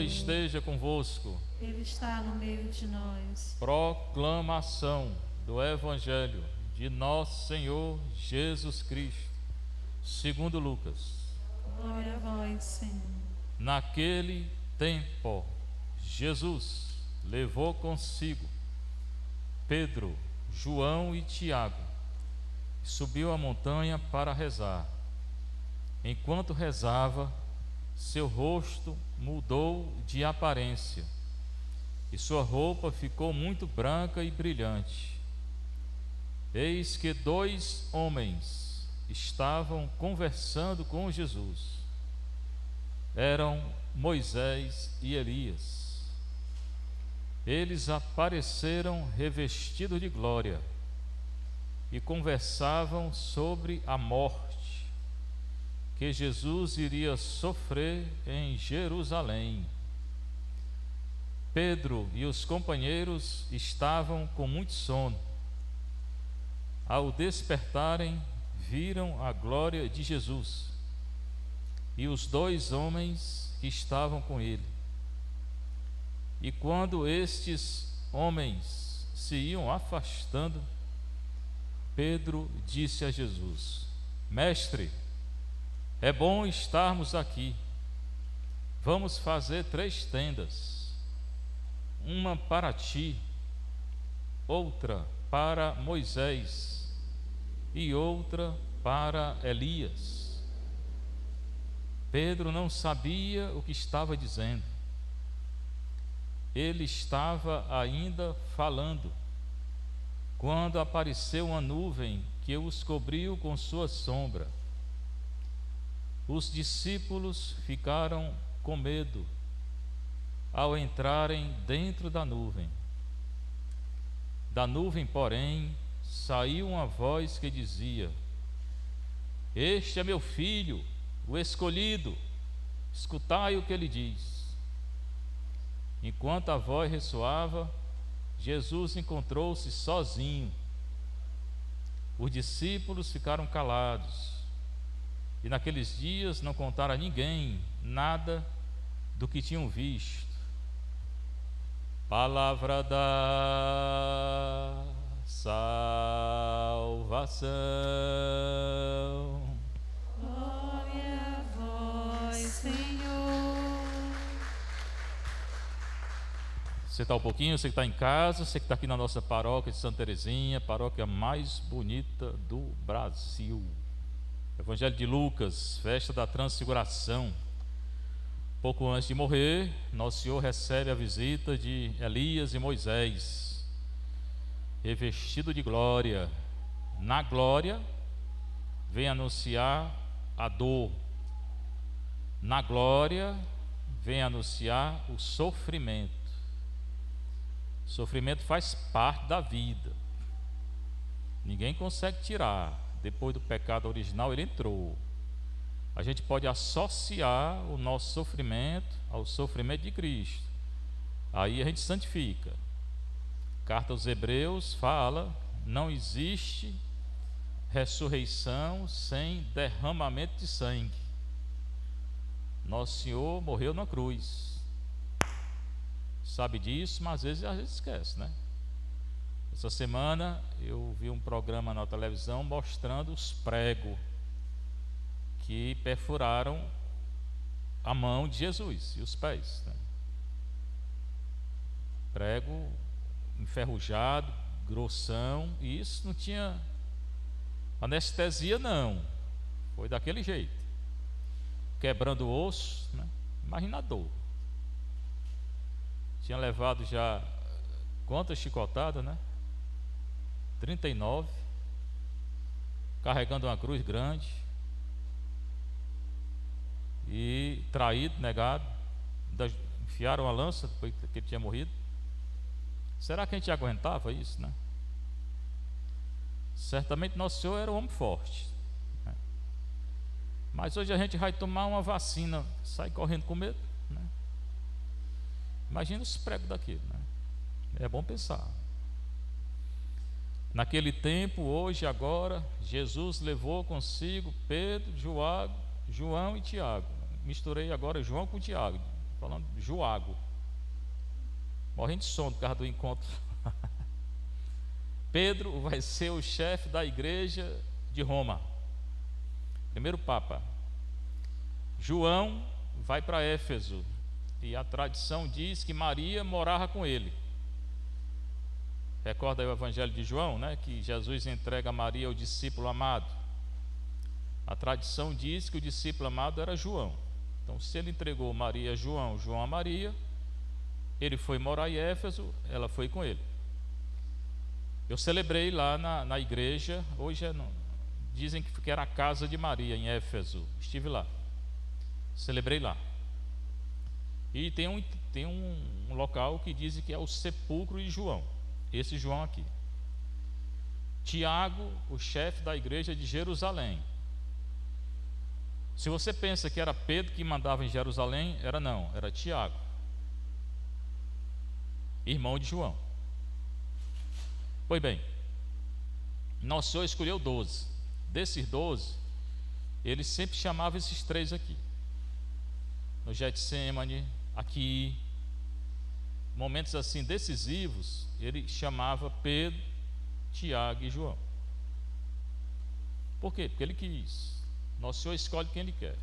esteja convosco. Ele está no meio de nós. Proclamação do Evangelho de nosso Senhor Jesus Cristo, segundo Lucas. Glória a vós, Senhor. Naquele tempo, Jesus levou consigo Pedro, João e Tiago e subiu a montanha para rezar. Enquanto rezava, seu rosto mudou de aparência e sua roupa ficou muito branca e brilhante. Eis que 2 homens estavam conversando com Jesus. Eram Moisés e Elias. Eles apareceram revestidos de glória e conversavam sobre a morte que Jesus iria sofrer em Jerusalém. Pedro e os companheiros estavam com muito sono. Ao despertarem, viram a glória de Jesus e os 2 homens que estavam com ele. E quando estes homens se iam afastando, Pedro disse a Jesus: Mestre, é bom estarmos aqui. Vamos fazer 3 tendas, uma para ti, outra para Moisés e outra para Elias. Pedro não sabia o que estava dizendo. Ele estava ainda falando quando apareceu uma nuvem que os cobriu com sua sombra. Os discípulos ficaram com medo ao entrarem dentro da nuvem. Da nuvem, porém, saiu uma voz que dizia: Este é meu filho, o escolhido, escutai o que ele diz. Enquanto a voz ressoava, Jesus encontrou-se sozinho. Os discípulos ficaram calados. E naqueles dias não contaram a ninguém nada do que tinham visto. Palavra da salvação. Glória a vós, Senhor. Você está um pouquinho, você que está em casa, você que está aqui na nossa paróquia de Santa Teresinha, paróquia mais bonita do Brasil. Evangelho de Lucas, festa da transfiguração. Pouco antes de morrer, Nosso Senhor recebe a visita de Elias e Moisés, revestido de glória. Na glória, vem anunciar a dor. Na glória, vem anunciar o sofrimento. O sofrimento faz parte da vida. Ninguém consegue tirar. Depois do pecado original, ele entrou. A gente pode associar o nosso sofrimento ao sofrimento de Cristo. Aí a gente santifica. Carta aos Hebreus fala: não existe ressurreição sem derramamento de sangue. Nosso Senhor morreu na cruz. Sabe disso, mas às vezes a gente esquece, né? Essa semana eu vi um programa na televisão mostrando os pregos que perfuraram a mão de Jesus e os pés, né? Prego enferrujado, grossão, e isso não tinha anestesia não, foi daquele jeito, quebrando o osso, né? Imagina a dor. Tinha levado já quantas chicotadas, né? 39, carregando uma cruz grande, e traído, negado, enfiaram a lança depois que ele tinha morrido. Será que a gente aguentava isso, né? Certamente Nosso Senhor era um homem forte, né? Mas hoje a gente vai tomar uma vacina, sai correndo com medo, né? Imagina os pregos daquilo, né? É bom pensar. Naquele tempo, hoje, agora, Jesus levou consigo Pedro, João e Tiago. Misturei agora João com Tiago. falando Joago, morrendo de sono por causa do encontro. Pedro vai ser o chefe da igreja de Roma, primeiro papa. João vai para Éfeso, e a tradição diz que Maria morava com ele. Recorda aí o evangelho de João, né? Que Jesus entrega a Maria ao discípulo amado. A tradição diz que o discípulo amado era João. Então, se ele entregou Maria a João, João a Maria, ele foi morar em Éfeso, ela foi com ele. Eu celebrei lá na igreja, hoje dizem que era a casa de Maria em Éfeso. Estive lá, celebrei lá. E tem um local que dizem que é o sepulcro de João, esse João aqui. Tiago, o chefe da igreja de Jerusalém. Se você pensa que era Pedro que mandava em Jerusalém, era Tiago, irmão de João. Pois bem, Nosso Senhor escolheu 12. Desses 12, ele sempre chamava esses 3 aqui, no Getsêmani, aqui, momentos assim decisivos, ele chamava Pedro, Tiago e João. Por quê? Porque ele quis. Nosso Senhor escolhe quem ele quer.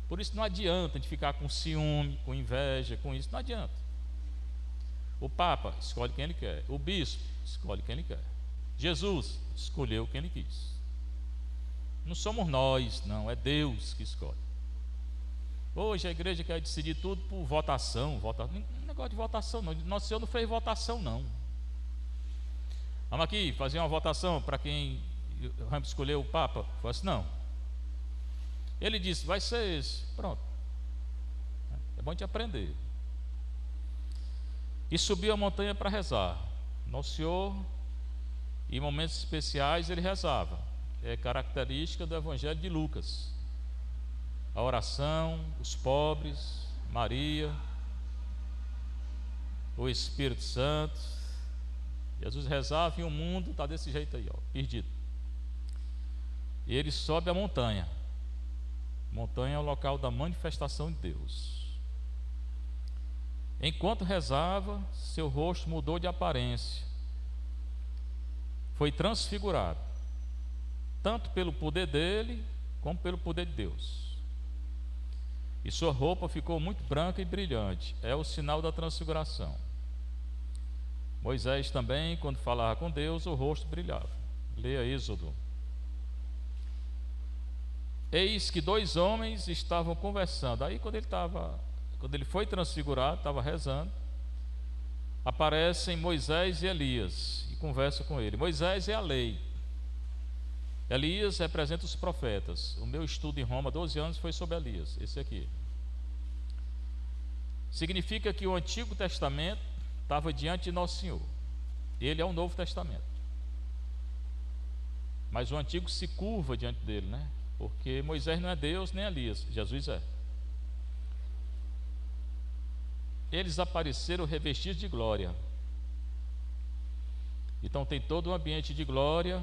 Por isso não adianta a gente ficar com ciúme, com inveja, com isso, não adianta. O Papa escolhe quem ele quer, o Bispo escolhe quem ele quer, Jesus escolheu quem ele quis. Não somos nós, não, é Deus que escolhe. Hoje a igreja quer decidir tudo por votação. Não negócio de votação não. Nosso Senhor não fez votação não. Vamos aqui fazer uma votação para quem vamos escolher o Papa. Foi assim, não. Ele disse, vai ser esse. Pronto. É bom te aprender. E subiu a montanha para rezar. Nosso Senhor, em momentos especiais, ele rezava. É característica do Evangelho de Lucas. A oração, os pobres, Maria, o Espírito Santo. Jesus rezava e o mundo está desse jeito aí, ó, perdido. E ele sobe a montanha. Montanha é o local da manifestação de Deus. Enquanto rezava, seu rosto mudou de aparência. Foi transfigurado, tanto pelo poder dele, como pelo poder de Deus. E sua roupa ficou muito branca e brilhante. É o sinal da transfiguração. Moisés também, quando falava com Deus, o rosto brilhava. Leia Êxodo. Eis que 2 homens estavam conversando. Aí quando ele foi transfigurado, estava rezando, aparecem Moisés e Elias e conversam com ele. Moisés é a lei, Elias representa os profetas. O meu estudo em Roma, 12 anos, foi sobre Elias, esse aqui. Significa que o Antigo Testamento estava diante de Nosso Senhor. Ele é o Novo Testamento. Mas o Antigo se curva diante dele, né? Porque Moisés não é Deus nem Elias, Jesus é. Eles apareceram revestidos de glória. Então tem todo um ambiente de glória,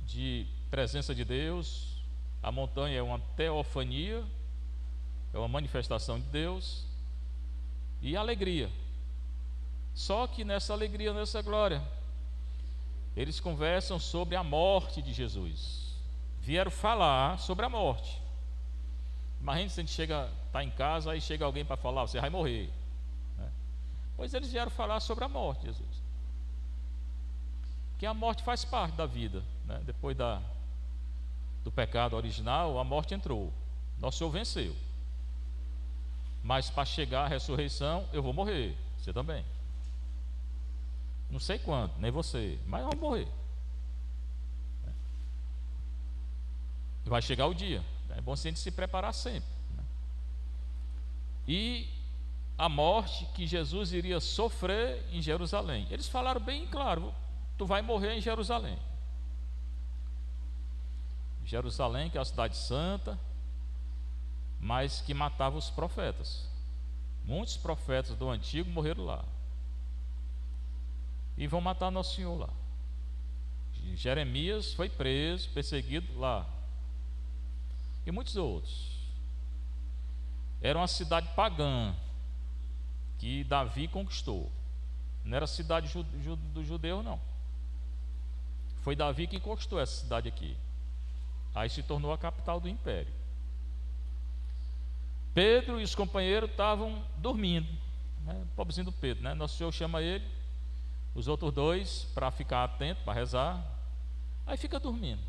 de presença de Deus. A montanha é uma teofania, é uma manifestação de Deus. E alegria. Só que nessa alegria, nessa glória, eles conversam sobre a morte de Jesus. Vieram falar sobre a morte. Imagina se a gente está em casa, aí chega alguém para falar, você vai morrer, né? Pois eles vieram falar sobre a morte de Jesus. Que a morte faz parte da vida, né? Depois do pecado original, a morte entrou. Nosso Senhor venceu. Mas para chegar à ressurreição, eu vou morrer, você também. Não sei quando, nem você, mas eu vou morrer. Vai chegar o dia. É bom a gente se preparar sempre, né? E a morte que Jesus iria sofrer em Jerusalém. Eles falaram bem claro: tu vai morrer em Jerusalém. Jerusalém, que é a cidade santa, mas que matava os profetas. Muitos profetas do Antigo morreram lá. E vão matar Nosso Senhor lá. Jeremias foi preso, perseguido lá. E muitos outros. Era uma cidade pagã, Davi conquistou. Não era cidade do judeu, não. Foi Davi que conquistou essa cidade aqui. Aí se tornou a capital do império. Pedro e os companheiros estavam dormindo, né? Pobrezinho do Pedro, né? Nosso Senhor chama ele, os outros dois, para ficar atento, para rezar. Aí fica dormindo.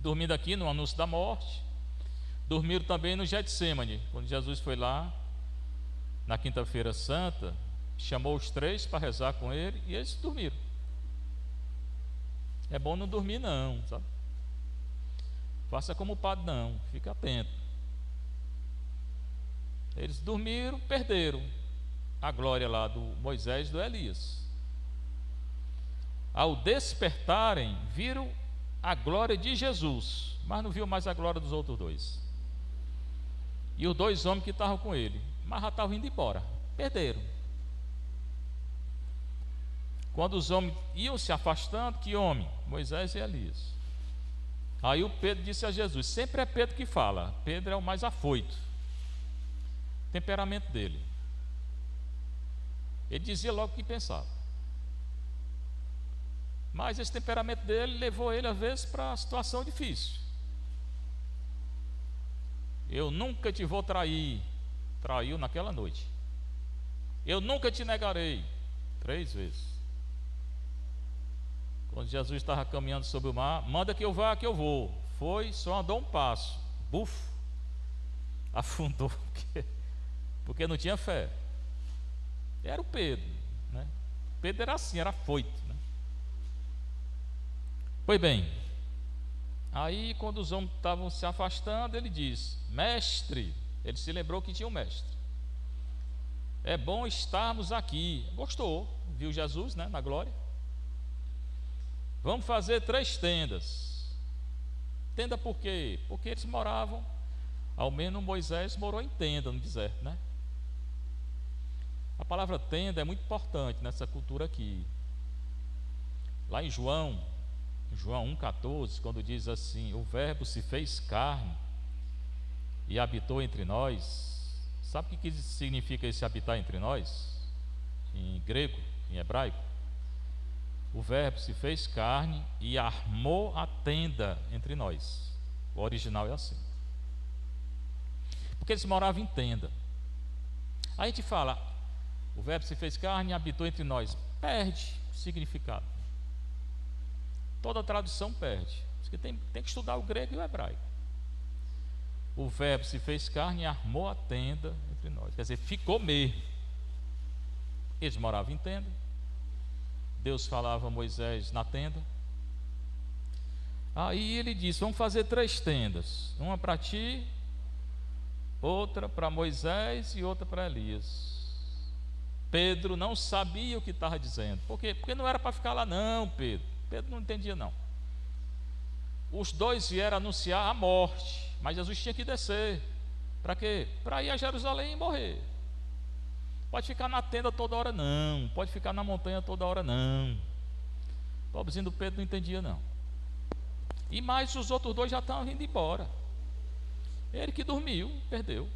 Dormindo aqui no anúncio da morte. Dormiram também no Getsêmani, quando Jesus foi lá na quinta-feira santa, chamou os três para rezar com ele e eles dormiram. É bom não dormir não, sabe? Faça como o padre não, fica atento. Eles dormiram, perderam a glória lá do Moisés e do Elias. Ao despertarem, viram a glória de Jesus, mas não viu mais a glória dos outros dois. E os dois homens que estavam com ele, mas já estavam indo embora, perderam. Quando os homens iam se afastando, que homem? Moisés e Elias. Aí o Pedro disse a Jesus, sempre é Pedro que fala, Pedro é o mais afoito, temperamento dele. Ele dizia logo o que pensava. Mas esse temperamento dele levou ele às vezes para uma situação difícil. Eu nunca te vou trair. Traiu naquela noite. Eu nunca te negarei. 3 vezes. Quando Jesus estava caminhando sobre o mar, manda que eu vá, que eu vou. Foi, só andou um passo. Bufo. Afundou. Porque não tinha fé. Era o Pedro, né? Pedro era assim, era afoito, né? Pois bem, aí quando os homens estavam se afastando, ele diz, mestre, ele se lembrou que tinha um mestre, é bom estarmos aqui. Gostou, viu Jesus, né, na glória. Vamos fazer 3 tendas. Tenda por quê? Porque eles moravam, ao menos Moisés morou em tenda no deserto, né? A palavra tenda é muito importante nessa cultura aqui. Lá em João 1,14, quando diz assim, o verbo se fez carne e habitou entre nós. Sabe o que significa esse habitar entre nós? Em grego, em hebraico. O verbo se fez carne e armou a tenda entre nós. O original é assim. Porque eles moravam em tenda. Aí a gente fala, o verbo se fez carne e habitou entre nós. Perde o significado. Toda tradução perde. Porque tem que estudar o grego e o hebraico. O verbo se fez carne e armou a tenda entre nós. Quer dizer, ficou mesmo. Eles moravam em tenda. Deus falava a Moisés na tenda. Aí ele disse, vamos fazer 3 tendas. Uma para ti, outra para Moisés e outra para Elias. Pedro não sabia o que estava dizendo. Por quê? Porque não era para ficar lá não, Pedro. Pedro não entendia não. Os dois vieram anunciar a morte, mas Jesus tinha que descer. Para quê? Para ir a Jerusalém e morrer. Pode ficar na tenda toda hora não. Pode ficar na montanha toda hora não. O pobrezinho do Pedro não entendia não. E mais os outros 2 já estavam indo embora. Ele que dormiu, perdeu.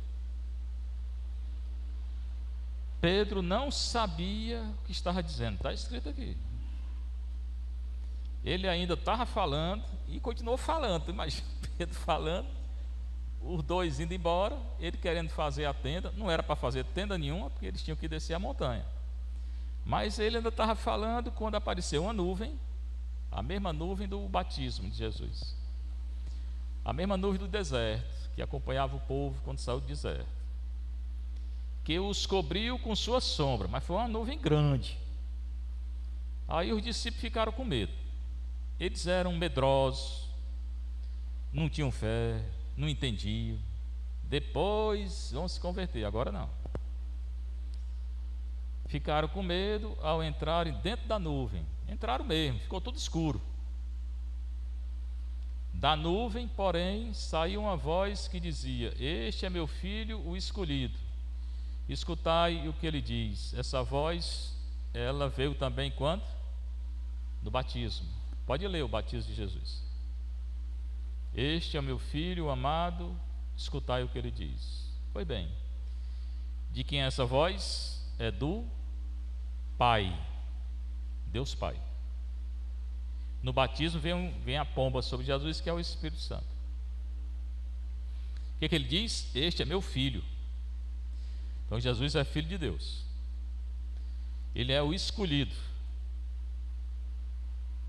Pedro não sabia o que estava dizendo. Está escrito aqui. Ele ainda estava falando e continuou falando. Imagina Pedro falando, os 2 indo embora, ele querendo fazer a tenda. Não era para fazer tenda nenhuma, porque eles tinham que descer a montanha. Mas ele ainda estava falando quando apareceu uma nuvem, a mesma nuvem do batismo de Jesus, a mesma nuvem do deserto, que acompanhava o povo quando saiu do deserto, que os cobriu com sua sombra, mas foi uma nuvem grande. Aí os discípulos ficaram com medo. Eles eram medrosos, não tinham fé, não entendiam. Depois vão se converter, agora não. Ficaram com medo ao entrarem dentro da nuvem. Entraram mesmo, ficou tudo escuro. Da nuvem, porém, saiu uma voz que dizia, este é meu filho, o escolhido. Escutai o que ele diz. Essa voz, ela veio também quando? No batismo. Pode ler o batismo de Jesus. Este é o meu filho amado, escutai o que ele diz. Pois bem, De quem é essa voz? É do Pai, Deus Pai. No batismo vem a pomba sobre Jesus, que é o Espírito Santo. O que ele diz? Este é meu filho. Então Jesus é filho de Deus. Ele é o escolhido.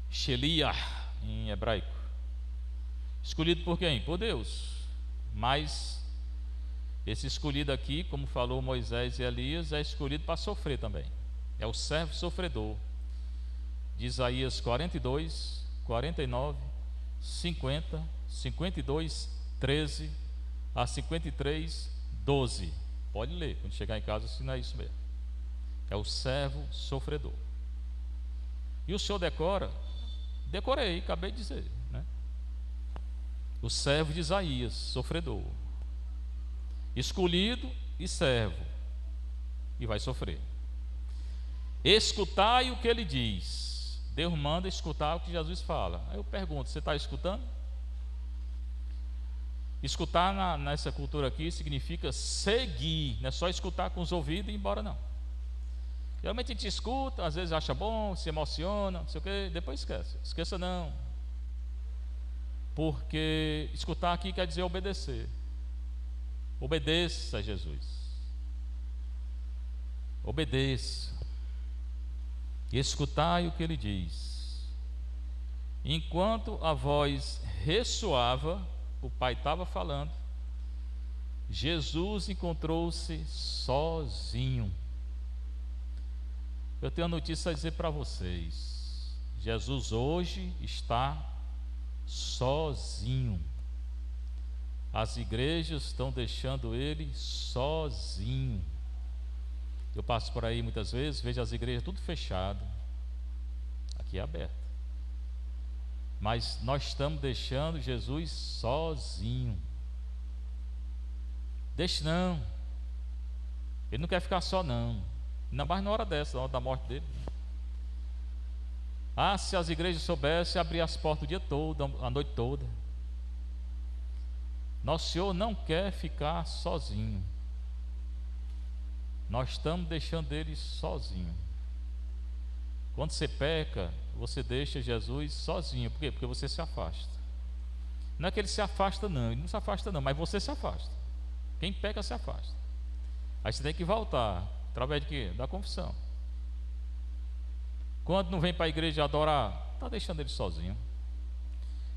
Sheliah em hebraico. Escolhido por quem? Por Deus. Mas esse escolhido aqui, como falou Moisés e Elias, é escolhido para sofrer também. É o servo sofredor. De Isaías 42, 49, 50, 52, 13 a 53, 12. Pode ler, quando chegar em casa, se não é isso mesmo. É o servo sofredor. E o senhor decora? Decorei, acabei de dizer, né? O servo de Isaías, sofredor. Escolhido e servo. E vai sofrer. Escutai o que ele diz. Deus manda escutar o que Jesus fala. Aí eu pergunto, você está escutando? Escutar nessa cultura aqui significa seguir. Não é só escutar com os ouvidos e ir embora, não. Geralmente a gente escuta, às vezes acha bom, se emociona, não sei o que, depois esquece. Esqueça não. Porque escutar aqui quer dizer obedecer. Obedeça a Jesus. Obedeça. E escutai o que ele diz. Enquanto a voz ressoava, o Pai estava falando, Jesus encontrou-se sozinho. Eu tenho uma notícia a dizer para vocês. Jesus hoje está sozinho. As igrejas estão deixando ele sozinho. Eu passo por aí muitas vezes, vejo as igrejas tudo fechado. Aqui é aberto. Mas nós estamos deixando Jesus sozinho. Deixe não. Ele não quer ficar só não. Ainda mais na hora dessa, na hora da morte dele. Ah, se as igrejas soubessem abrir as portas o dia todo, a noite toda. Nosso Senhor não quer ficar sozinho. Nós estamos deixando ele sozinho. Quando você peca, você deixa Jesus sozinho. Por quê? Porque você se afasta. Não é que ele se afasta não, ele não se afasta não, mas você se afasta. Quem peca se afasta. Aí você tem que voltar. Através de quê? Da confissão. Quando não vem para a igreja adorar, está deixando ele sozinho.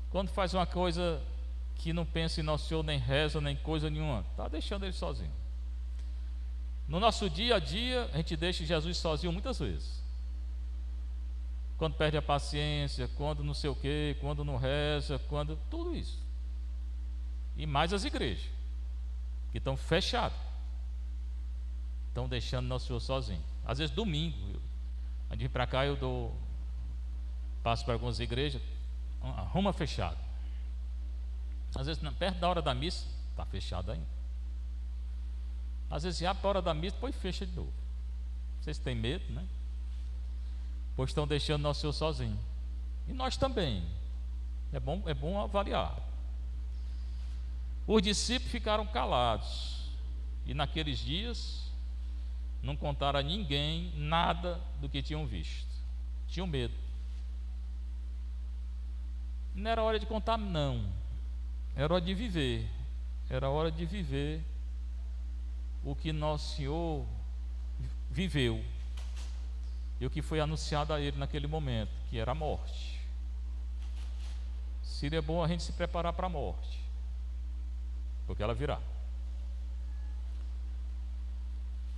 Quando faz uma coisa que não pensa em Nosso Senhor, nem reza, nem coisa nenhuma, está deixando ele sozinho. No nosso dia a dia, a gente deixa Jesus sozinho muitas vezes. Quando perde a paciência, quando não sei o quê, quando não reza, quando... tudo isso. E mais as igrejas, que estão fechadas. Estão deixando Nosso Senhor sozinho. Às vezes domingo, antes de vir para cá, passo para algumas igrejas, arruma fechado. Às vezes perto da hora da missa, está fechado ainda. Às vezes abre para a hora da missa, depois fecha de novo. Vocês têm medo, né? Pois estão deixando Nosso Senhor sozinho. E nós também. É bom avaliar. Os discípulos ficaram calados. E naqueles dias não contaram a ninguém nada do que tinham visto. Tinham medo. Não era hora de contar, não. Era hora de viver. Era hora de viver o que Nosso Senhor viveu. E o que foi anunciado a ele naquele momento, que era a morte. Seria bom a gente se preparar para a morte, porque ela virá.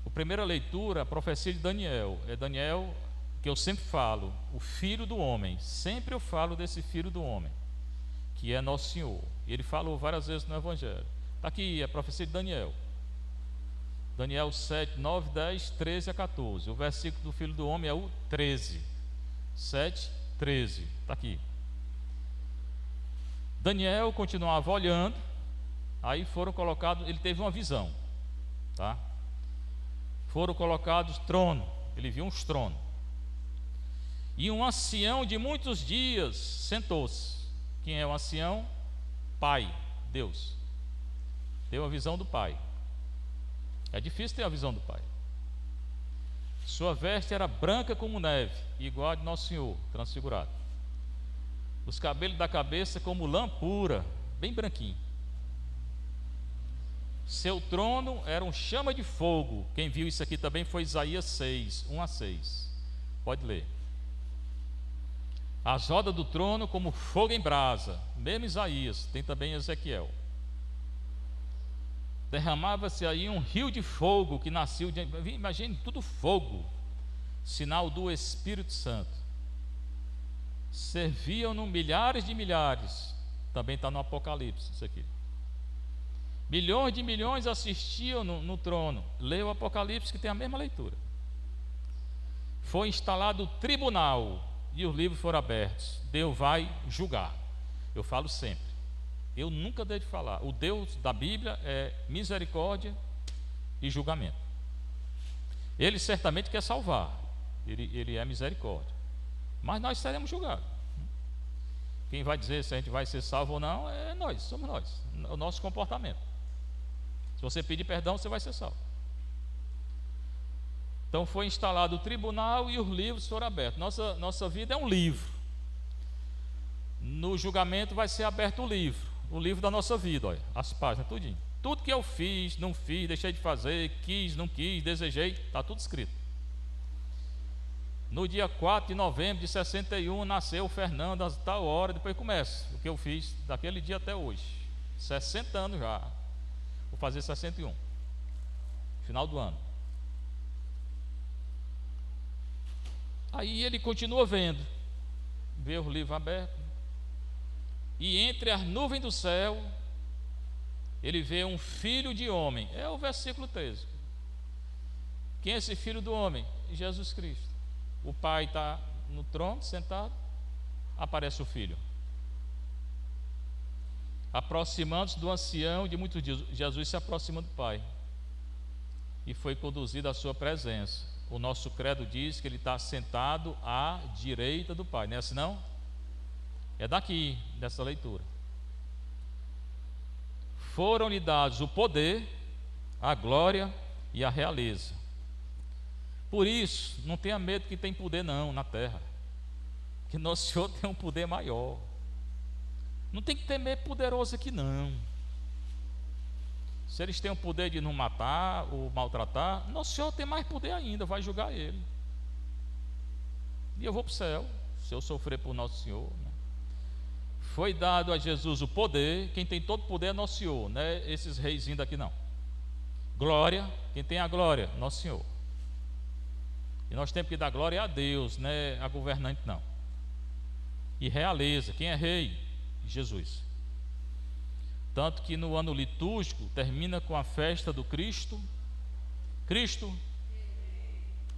A primeira leitura, a profecia de Daniel. É Daniel, que eu sempre falo, o filho do homem. Sempre eu falo desse filho do homem, que é Nosso Senhor. E ele falou várias vezes no Evangelho. Está aqui a profecia de Daniel. Daniel 7, 9, 10, 13 a 14. O versículo do filho do homem é o 13. 7, 13. Está aqui. Daniel continuava olhando. Aí foram colocados, ele teve uma visão, tá? Foram colocados tronos. Ele viu uns tronos. E um ancião de muitos dias sentou-se. Quem é o ancião? Pai, Deus. Deu a visão do Pai. É difícil ter a visão do Pai. Sua veste era branca como neve, igual a de Nosso Senhor, transfigurado. Os cabelos da cabeça como lã pura, bem branquinho. Seu trono era um chama de fogo. Quem viu isso aqui também foi Isaías 6, 1 a 6. Pode ler. As rodas do trono como fogo em brasa. Mesmo Isaías, tem também Ezequiel. Derramava-se aí um rio de fogo que nasceu de... Imagine, tudo fogo. Sinal do Espírito Santo. Serviam-no milhares de milhares. Também está no Apocalipse isso aqui. Milhões de milhões assistiam no trono. Leia o Apocalipse que tem a mesma leitura. Foi instalado o tribunal e os livros foram abertos. Deus vai julgar. Eu falo sempre. Eu nunca deixo de falar. O Deus da Bíblia é misericórdia e julgamento. Ele certamente quer salvar. Ele é misericórdia. Mas nós seremos julgados. Quem vai dizer se a gente vai ser salvo ou não é nós, somos nós. O nosso comportamento. Se você pedir perdão, você vai ser salvo. Então foi instalado o tribunal e os livros foram abertos. Nossa vida é um livro. No julgamento vai ser aberto o livro da nossa vida, olha, as páginas, tudinho. Tudo que eu fiz, não fiz, deixei de fazer, quis, não quis, desejei, está tudo escrito. No dia 4 de novembro de 61 nasceu o Fernando, a tal hora, depois começa o que eu fiz daquele dia até hoje. 60 anos já. Vou fazer 61. Final do ano. Aí ele continua vendo. Vê o livro aberto. E entre as nuvens do céu, ele vê um filho de homem. É o versículo 13. Quem é esse filho do homem? Jesus Cristo. O pai está no trono, sentado. Aparece o filho. Aproximando-se do ancião de muitos dias, Jesus se aproxima do Pai e foi conduzido à sua presença. O nosso credo diz que ele está sentado à direita do Pai, não é assim não? É daqui, dessa leitura. Foram-lhe dados o poder, a glória e a realeza. Por isso, não tenha medo que tem poder não na terra, que Nosso Senhor tem um poder maior. Não tem que temer poderoso aqui não. Se eles têm o poder de não matar ou maltratar, Nosso Senhor tem mais poder ainda, vai julgar ele. E eu vou para o céu, se eu sofrer por Nosso Senhor, né? Foi dado a Jesus o poder. Quem tem todo o poder é Nosso Senhor, não é esses reizinhos daqui não. Glória, quem tem a glória, Nosso Senhor. E nós temos que dar glória a Deus, não é a governante não. E realeza, quem é rei? Jesus. Tanto que no ano litúrgico termina com a festa do Cristo. Cristo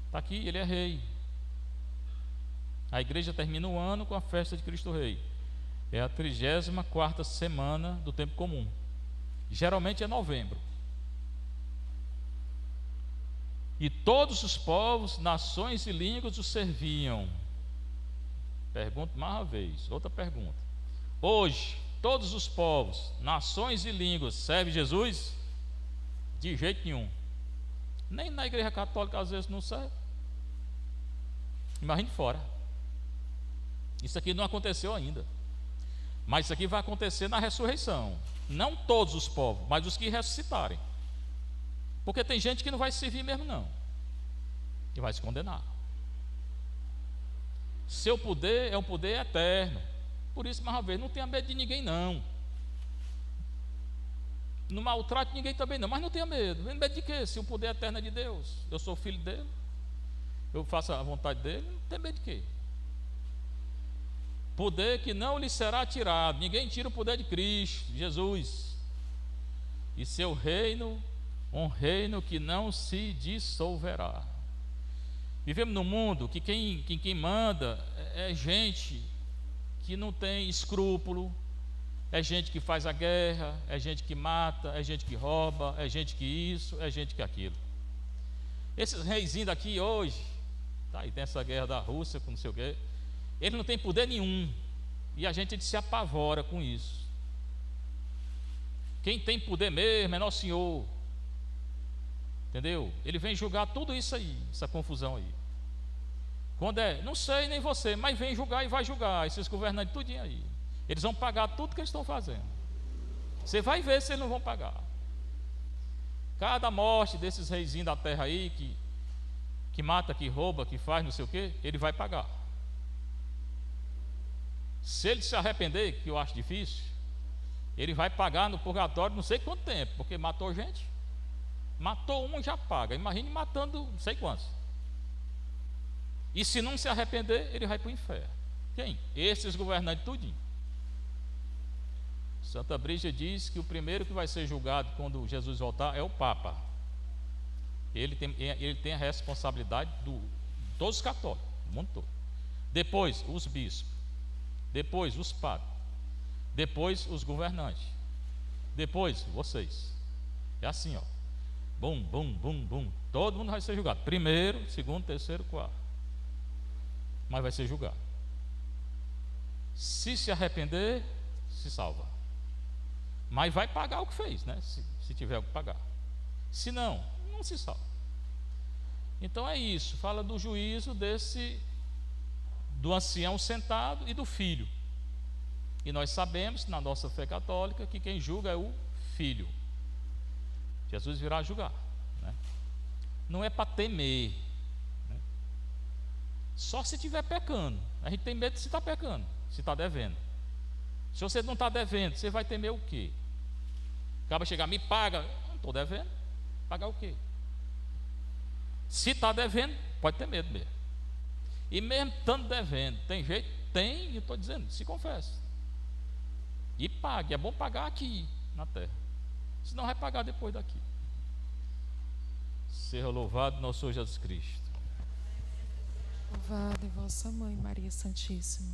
está aqui, ele é rei. A igreja termina o ano com a festa de Cristo Rei. É a 34ª semana do tempo comum. Geralmente é novembro. E todos os povos, nações e línguas o serviam. Pergunto mais uma vez, outra pergunta. Hoje, todos os povos, nações e línguas servem Jesus? De jeito nenhum. Nem na igreja católica às vezes não serve. Imagine fora. Isso aqui não aconteceu ainda. Mas isso aqui vai acontecer na ressurreição. Não todos os povos, mas os que ressuscitarem. Porque tem gente que não vai servir mesmo não. E vai se condenar. Seu poder é um poder eterno. Por isso, mais uma vez, não tenha medo de ninguém não. Não maltrate ninguém também não, mas não tenha medo. Medo de quê? Se o poder eterno é de Deus, eu sou filho dele, eu faço a vontade dele, não tem medo de quê? Poder que não lhe será tirado. Ninguém tira o poder de Cristo, Jesus. E seu reino, um reino que não se dissolverá. Vivemos num mundo que quem manda é gente que não tem escrúpulo, é gente que faz a guerra, é gente que mata, é gente que rouba, é gente que isso, é gente que aquilo. Esses reizinhos daqui hoje, tá, e tem essa guerra da Rússia com não sei o quê, ele não tem poder nenhum, e a gente se apavora com isso. Quem tem poder mesmo é Nosso Senhor. Entendeu? Ele vem julgar tudo isso aí, essa confusão aí. Quando não sei nem você, mas vem julgar e vai julgar esses governantes tudinho aí. Eles vão pagar tudo que eles estão fazendo. Você vai ver se eles não vão pagar. Cada morte desses reizinhos da terra aí, que mata, que rouba, que faz não sei o que, ele vai pagar. Se ele se arrepender, que eu acho difícil, ele vai pagar no purgatório não sei quanto tempo, porque matou gente. Matou um, já paga. Imagine matando não sei quantos. E se não se arrepender, ele vai para o inferno. Quem? Esses governantes tudinho. Santa Brígida diz que o primeiro que vai ser julgado quando Jesus voltar é o Papa. Ele tem a responsabilidade de todos os católicos, do mundo todo. Depois os bispos, depois os padres, depois os governantes, depois vocês. É assim, ó. Bum, bum, bum, bum. Todo mundo vai ser julgado. Primeiro, segundo, terceiro, quarto. Mas vai ser julgado. Se arrepender, se salva. Mas vai pagar o que fez, né? Se tiver o que pagar. Se não, não se salva. Então é isso. Fala do juízo do ancião sentado e do filho. E nós sabemos, na nossa fé católica, que quem julga é o filho. Jesus virá julgar, né? Não é para temer, né? Só se estiver pecando. A gente tem medo de se está pecando, se está devendo. Se você não está devendo, você vai temer o quê? Acaba chegar, me paga. Não estou devendo. Pagar o quê? Se está devendo, pode ter medo mesmo. E mesmo estando devendo, tem jeito? Tem, e estou dizendo, se confessa. E pague. É bom pagar aqui na terra. Senão vai pagar depois daqui. Seja louvado nosso Senhor Jesus Cristo. Louvada é vossa mãe, Maria Santíssima.